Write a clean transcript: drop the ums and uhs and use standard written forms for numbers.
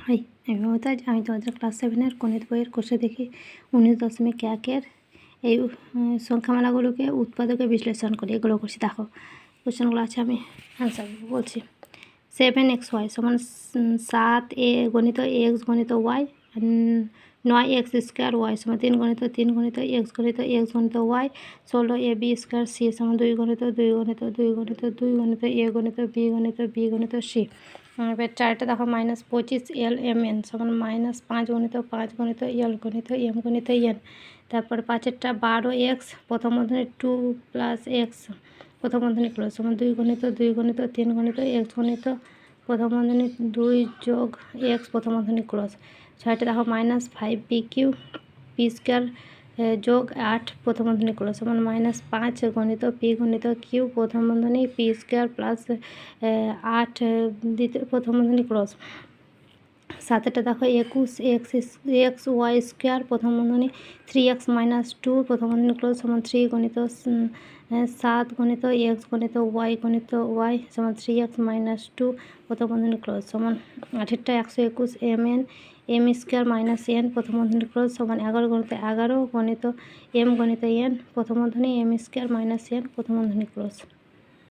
High, আমি মমতা। আমি তোমাদের ক্লাস 7-এর গণিত বইয়ের কোষে দেখি 19.1-এর এই সংখ্যামালাগুলোকে উৎপাদকে বিশ্লেষণ করি, এগুলো করছি। দেখো কোশ্চেনগুলো আছে, আমি অ্যান্সার বলছি। 7xy সমান 7 গণিত এক্স গণিত ওয়াই, 9x স্কোয়ার ওয়াই সমান 3 গণিত এক্স গণিত ওয়াই, 16ab স্কোয়ার সি সমান 2 গণিত 2 গণিত এ গণিত বি গণিত সি। এবার চারটা দেখো, -25 LMN সমান -5 গণিত এল গণিত এম গণিত এন। তারপর 5-এরটা 12x প্রথম বন্ধনী 2 + x প্রথম বন্ধনী ক্লোজ সমান 2 গণিত 3 গণিত এক্স গণিত প্রথম বন্ধনী 2 + x প্রথম বন্ধনী ক্লোজ। 6টা দেখো, -5pq পি স্কোয়ার যোগ 8 প্রথম বন্ধনী ক্লোজ সমান -5 গণিত পি গণিত কিউ প্রথম বন্ধনী পি স্কোয়ার প্লাস 8 দ্বিতীয় প্রথম বন্ধনী ক্লোজ। 7টা দেখো, 21x ওয়াই স্কোয়ার প্রথম বন্ধনী 3x - 2 প্রথম বন্ধনী ক্লোজ সমান 3 গণিত 7 গণিত এক্স গণিত ওয়াই সমান 3x - 2 প্রথম বন্ধনী ক্লোজ সমান 8টা 121 mn এম স্কোয়ার - n প্রথম বন্ধনী ক্লোজ সমান 11 গণিত 11 গণিত এম গণিত এন প্রথম বন্ধনী এম স্কোয়ার - n প্রথম বন্ধনী ক্লোজ।